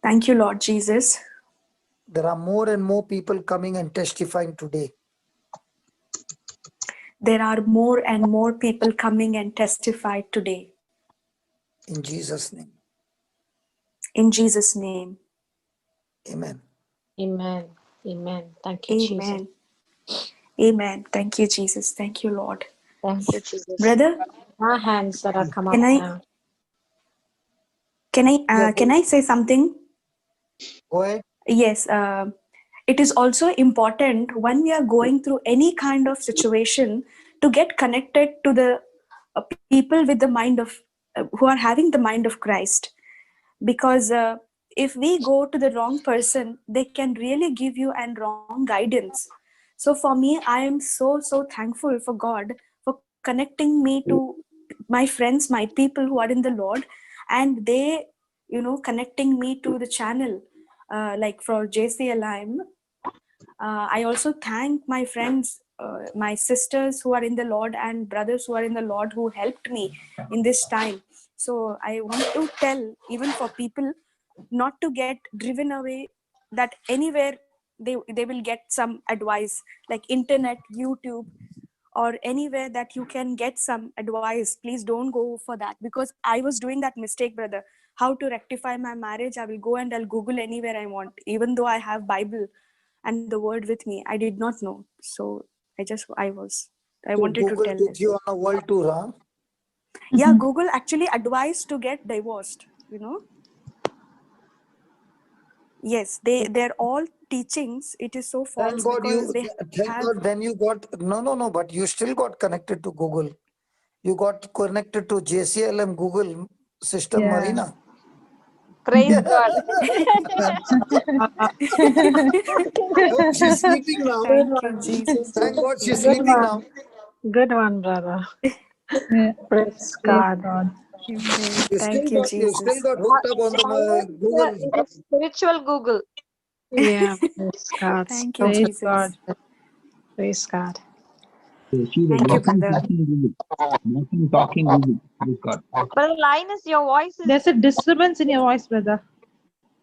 Thank you, Lord Jesus. There are more and more people coming and testifying today. There are more and more people coming and testify today. In Jesus' name. In Jesus' name. Amen. Amen. Amen. Thank you, Jesus. Amen. Amen. Thank you, Jesus. Thank you, Lord. Thank you, Jesus. Brother, Our hands that are come up can I now. can I say something? Go ahead. Yes, it is also important when we are going through any kind of situation to get connected to the people with the mind of who are having the mind of Christ, because if we go to the wrong person, they can really give you and wrong guidance. So for me, I am so thankful for God for connecting me to my friends, my people who are in the Lord, and they, connecting me to the channel, like for JCILM. I also thank my friends, my sisters who are in the Lord and brothers who are in the Lord who helped me in this time. So I want to tell, even for people, not to get driven away, that anywhere they will get some advice, like internet, YouTube, or anywhere that you can get some advice. Please don't go for that, because I was doing that mistake, brother. How to rectify my marriage? I will go and I'll Google anywhere I want, even though I have Bible and the word with me. I did not know. So I So wanted to Google tell took this. you on a world tour, huh? Yeah, Google actually advised to get divorced, Yes, they're all teachings. It is so Thank false God because you, they thank have, God then you got, no, but you still got connected to Google. You got connected to JCILM Google system, Yeah. Marina. Praise God. Oh, she's sleeping now. Good thank you, one. Jesus. Thank God she's Good sleeping now. one. Good one, brother. Yeah. Praise Praise God. God. Amen. You Thank you, still Jesus. got hooked up on the Google. It is spiritual Google. Yeah, praise God. Thank you, So Praise Jesus. God. praise God. So she was Thank you, walking, brother. talking Google. Walking, talking Google. Praise God. But Linus, your voice is There's a disturbance in your voice, brother.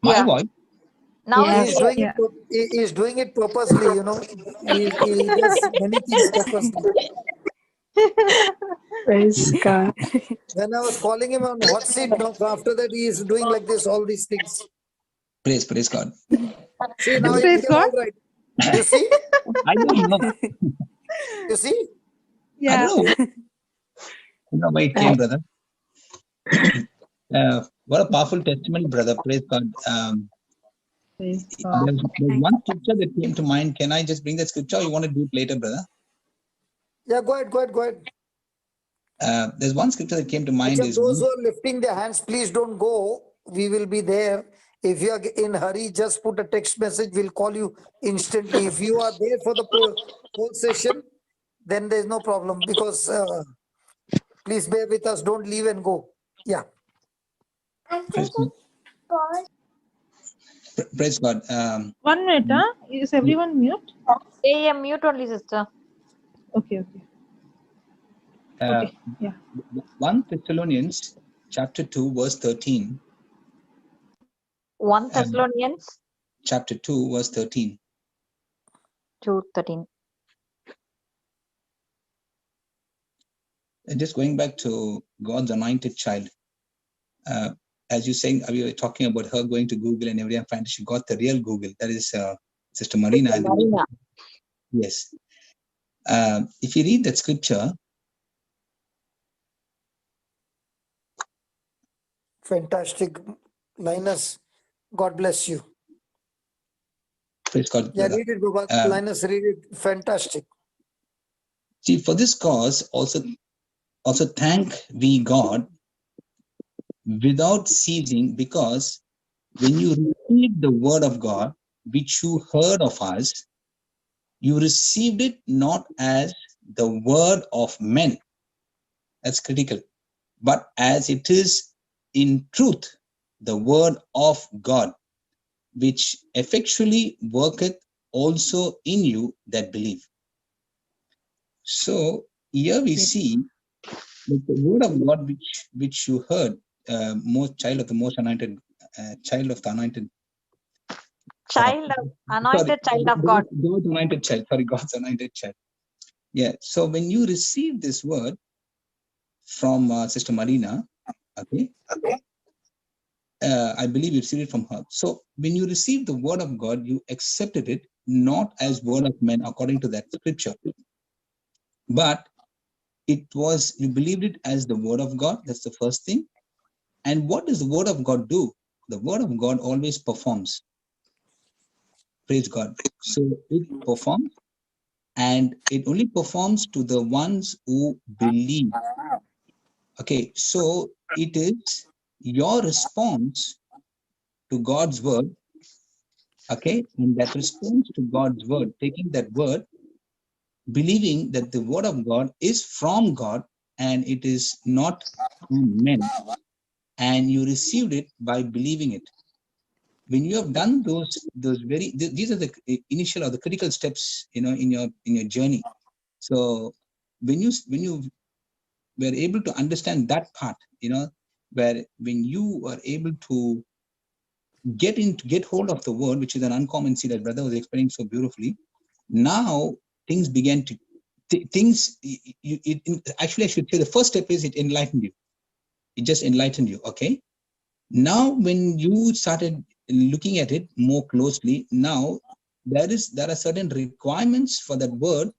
My yeah. voice. Now He Yeah. it's is clear. doing it. Yeah. He is doing it purposely. He does many things purposely. Praise God. When I was calling him on hot seat, no, after that he is doing like this, all these things. Praise God. See, now he Praise became God. all right. You see? I don't know. You see? I Yeah. don't know why it came, brother. What a powerful testimony, brother. Praise God. Praise God. There's one scripture that came to mind. Can I just bring that scripture, or you want to do it later, brother? Yeah, go ahead. There's one scripture that came to mind. Achha, Is those who are lifting their hands, please don't go. We will be there. If you are in hurry, just put a text message. We'll call you instantly. If you are there for the whole session, then there's no problem, because please bear with us. Don't leave and go. Yeah. praise God. Praise God. 1 minute, huh? Is everyone mute? Yeah, mute only, sister. Okay. Okay. Yeah. 1 Thessalonians chapter 2 verse 13. 1 Thessalonians Chapter 2 verse 13. 2:13. And just going back to God's anointed child. As you saying, we were talking about her going to Google and everything. Finally, she got the real Google. That is Sister Marina. Marina. Yes. If you read that scripture, Fantastic. Linus, God bless you. praise God, Yeah, brother. read it, Baba. Linus, read it. Fantastic. See, for this cause, also thank we God without ceasing, because when you received the word of God, which you heard of us, you received it not as the word of men. That's critical. But as it is in truth, the word of God, which effectually worketh also in you that believe. So here we see that the word of God, which you heard, most child of the most anointed, child of the anointed, Anointed child of God. God's anointed child. Sorry, God's anointed child. Yeah. So when you receive this word from Sister Marina, okay, I believe you received it from her. So when you receive the word of God, you accepted it not as word of men according to that scripture, but it was, you believed it as the word of God. That's the first thing. And what does the word of God do? The word of God always performs. Praise God. So it performs, and it only performs to the ones who believe. Okay, so it is your response to God's word. Okay, and that response to God's word, taking that word, believing that the word of God is from God and it is not from men, and you received it by believing it. When you have done those these are the initial or the critical steps, in your journey. So when you were able to understand that part, where when you are able to get hold of the word, which is an uncommon seed, that brother was explaining so beautifully. Now things began to things. Actually, I should say the first step is it enlightened you. It just enlightened you. Okay. Now, when you started looking at it more closely, now there are certain requirements for that word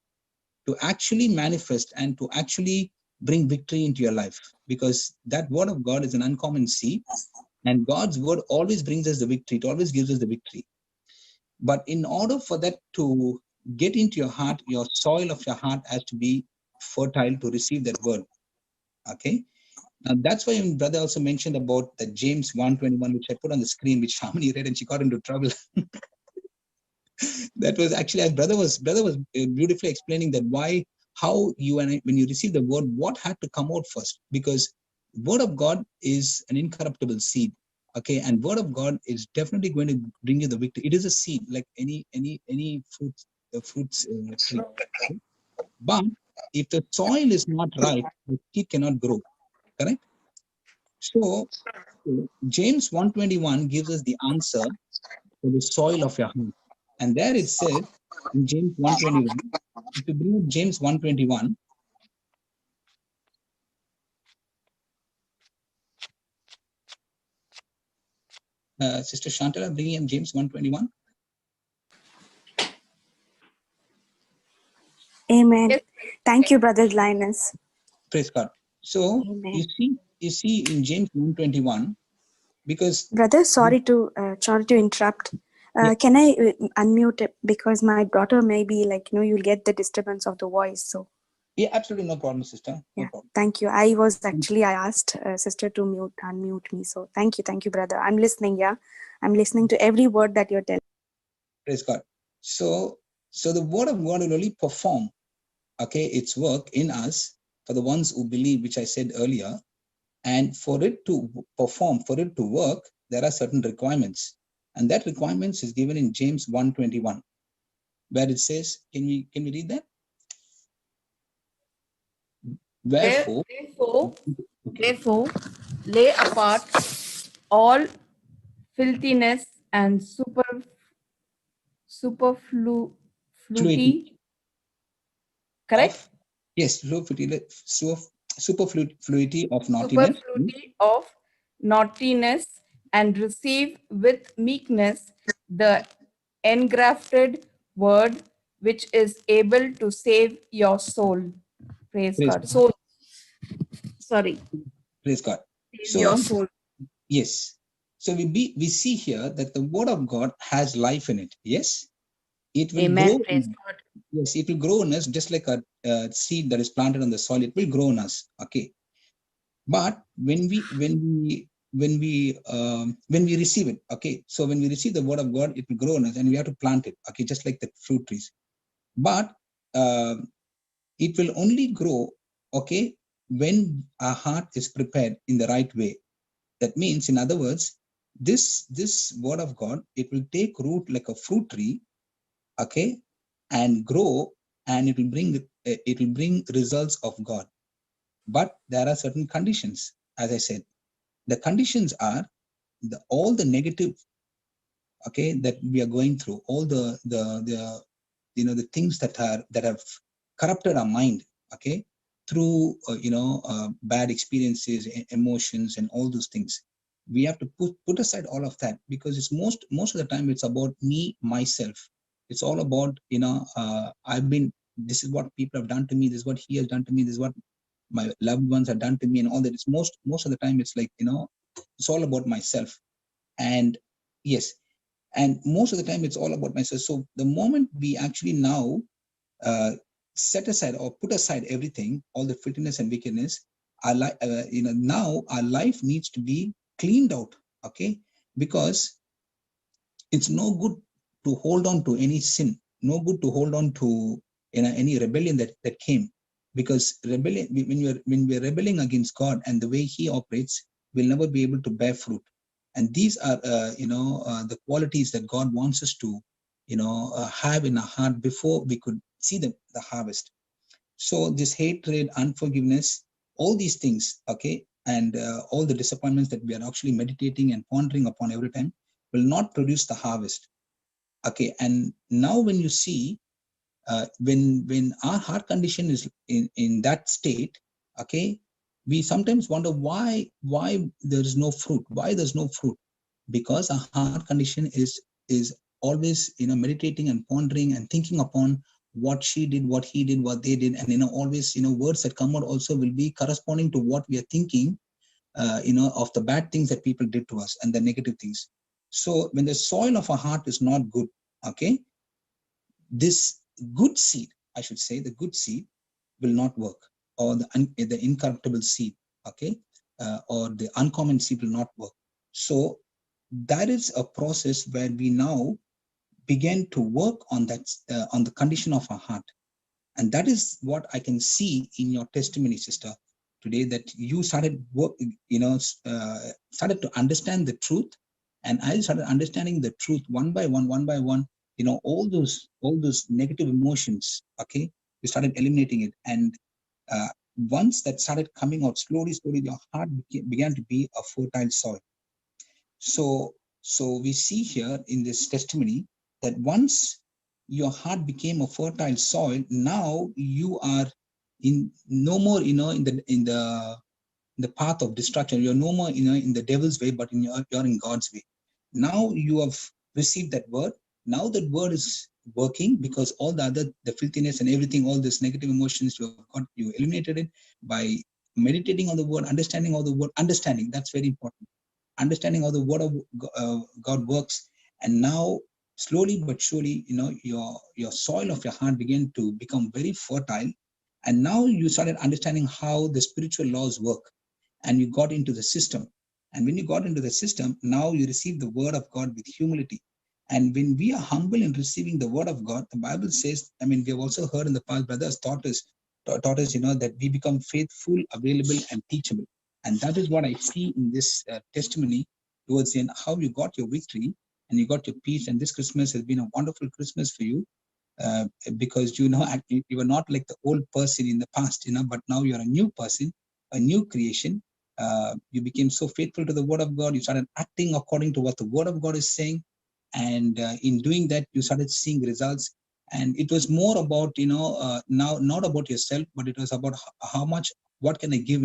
to actually manifest and to actually bring victory into your life, because that word of God is an uncommon seed, and God's word always brings us the victory. It always gives us the victory. But in order for that to get into your heart, your soil of your heart has to be fertile to receive that word. Okay. Now that's why my brother also mentioned about the James 1:21, which I put on the screen, which Harmony read and she got into trouble. That was actually, brother was beautifully explaining that how you and I, when you receive the word, what had to come out first, because word of God is an incorruptible seed. Okay, and word of God is definitely going to bring you the victory. It is a seed like any fruits tree. Okay? But if the soil is not right, the seed cannot grow. Correct. So James 1:21 gives us the answer for the soil of your heart. And there it says in James 1:21, if you bring James 1:21, Sister Shantala, bringing in James 1:21. Amen. Yes. Thank you, Brother Linus. Praise God. So Amen. you see in James 1:21, because Brother, sorry to interrupt. yeah, Can I unmute it, because my daughter may be like, you'll get the disturbance of the voice. So absolutely no problem, sister. No yeah, problem. thank you. I asked sister to unmute me. So thank you, brother. I'm listening. Yeah, I'm listening to every word that you're telling. Praise God. So the word of God will only perform, okay, its work in us for the ones who believe, which I said earlier. And for it to perform, for it to work, there are certain requirements. And that requirements is given in James 1:21, where it says, can we read that? Wherefore, Therefore, lay apart all filthiness and superfluity, correct? of, yes, superfluity of naughtiness, Superfluity of naughtiness, and receive with meekness the engrafted word, which is able to save your soul. Praise praise God. God, Soul, sorry, praise God. save your So soul. yes, so we see here that the word of God has life in it. Yes, it will Amen. grow. Praise God. Yes, it will grow in us just like a seed that is planted on the soil. It will grow in us. Okay, but when we receive it, okay, so when we receive the word of God, it will grow in us, and we have to plant it. Okay, just like the fruit trees. But uh, it will only grow, okay, when our heart is prepared in the right way. That means, in other words, this word of God, it will take root like a fruit tree, okay, and grow, and it will bring results of God. But there are certain conditions. As I said, the conditions are all the negative, okay, that we are going through, all the things that have corrupted our mind, okay, through bad experiences, emotions, and all those things. We have to put aside all of that, because it's most of the time it's about me, myself. It's all about this is what people have done to me, this is what he has done to me, this is what my loved ones have done to me, and all that. It's most of the time it's like, it's all about myself. And yes, and most of the time it's all about myself. So the moment we actually now uh, set aside or put aside everything, all the filthiness and wickedness, now our life needs to be cleaned out. Okay, because it's no good to hold on to any sin, no good to hold on to any rebellion that came, because rebellion, when we're rebelling against God and the way He operates, we'll never be able to bear fruit. And these are the qualities that God wants us to have in our heart before we could see the harvest. So this hatred, unforgiveness, all these things, okay, and all the disappointments that we are actually meditating and pondering upon every time, will not produce the harvest. Okay, and now when you see, when our heart condition is in that state, okay, we sometimes wonder why there is no fruit, why there's no fruit, because our heart condition is always, meditating and pondering and thinking upon what she did, what he did, what they did, and always, words that come out also will be corresponding to what we are thinking, of the bad things that people did to us and the negative things. So when the soil of our heart is not good, okay, this good seed, I should say, the good seed will not work, or the incorruptible seed, okay, or the uncommon seed will not work. So that is a process where we now begin to work on that, on the condition of our heart. And that is what I can see in your testimony, sister, today, that you started work, started to understand the truth. And I started understanding the truth one by one, all those negative emotions, okay, you started eliminating it. And once that started coming out slowly, your heart began to be a fertile soil. So we see here in this testimony that once your heart became a fertile soil, now you are in no more, in the path of destruction. You're no more, in the devil's way, but you're in God's way. Now you have received that word. Now that word is working, because all the filthiness and everything, all these negative emotions, you eliminated it by meditating on the word, understanding all the word, understanding. That's very important. Understanding how the word of God works. And now slowly but surely, your soil of your heart began to become very fertile. And now you started understanding how the spiritual laws work, and you got into the system. And when you got into the system, now you receive the word of God with humility. And when we are humble in receiving the word of God, the Bible says, we have also heard in the past, brothers taught us, that we become faithful, available, and teachable. And that is what I see in this testimony towards the end, how you got your victory and you got your peace. And this Christmas has been a wonderful Christmas for you, because you were not like the old person in the past, but now you're a new person, a new creation. You became so faithful to the word of God. You started acting according to what the word of God is saying. And in doing that, you started seeing results. And it was more about, now not about yourself, but it was about how much, what can I give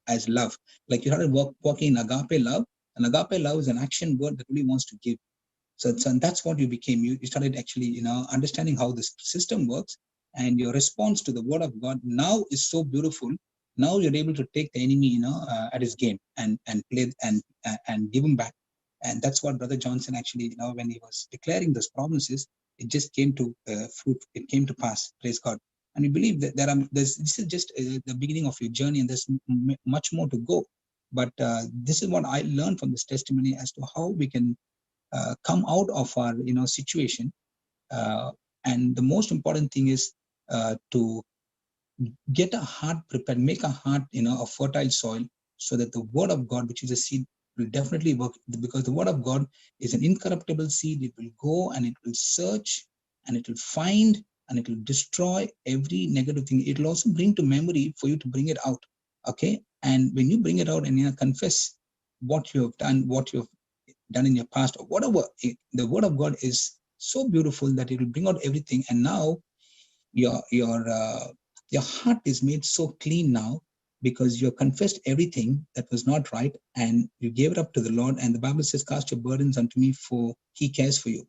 as love. Like you started walking in agape love. And agape love is an action word that really wants to give. So that's what you became. You started actually, understanding how this system works, and your response to the word of God now is so beautiful. Now you're able to take the enemy, at his game and play and give him back. And that's what Brother Johnson actually, when he was declaring those promises, it just came to fruit. It came to pass. Praise God. And we believe that this is just the beginning of your journey, and there's much more to go. But this is what I learned from this testimony as to how we can come out of our situation. And the most important thing is to get a heart prepared, make a heart a fertile soil, so that the word of God, which is a seed, will definitely work, because the word of God is an incorruptible seed. It will go and it will search and it will find and it will destroy every negative thing. It will also bring to memory for you to bring it out. Okay, and when you bring it out and confess what you have done, what you have done in your past, or whatever, the word of God is so beautiful that it will bring out everything. And now your heart is made so clean now, because you confessed everything that was not right and you gave it up to the Lord. And the Bible says, cast your burdens unto me, for he cares for you.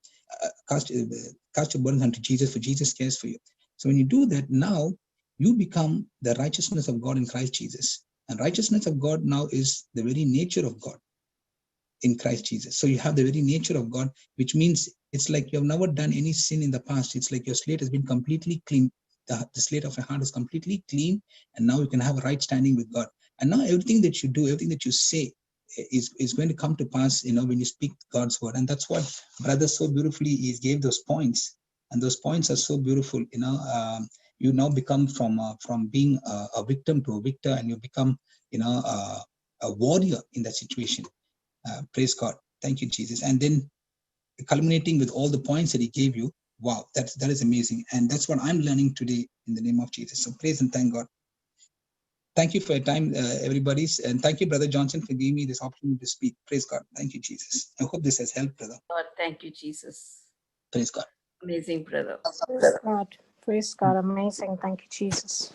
Cast your burdens unto Jesus, for Jesus cares for you. So when you do that, now you become the righteousness of God in Christ Jesus. And righteousness of God now is the very nature of God in Christ Jesus. So you have the very nature of God, which means it's like you have never done any sin in the past. It's like your slate has been completely clean. The slate of your heart is completely clean, and now you can have a right standing with God. And now everything that you do, everything that you say is going to come to pass, when you speak God's word. And that's what brother so beautifully he gave those points. And those points are so beautiful. You now become from being a victim to a victor, and you become, a warrior in that situation. Praise God. Thank you, Jesus. And then culminating with all the points that he gave you. Wow, that is amazing. And that's what I'm learning today in the name of Jesus. So praise and thank God. thank you for your time, everybody. And thank you, Brother Johnson, for giving me this opportunity to speak. Praise God. Thank you, Jesus. I hope this has helped, brother. Lord, thank you, Jesus. Praise God. Amazing, brother. Praise God. Praise God. Amazing. Thank you, Jesus.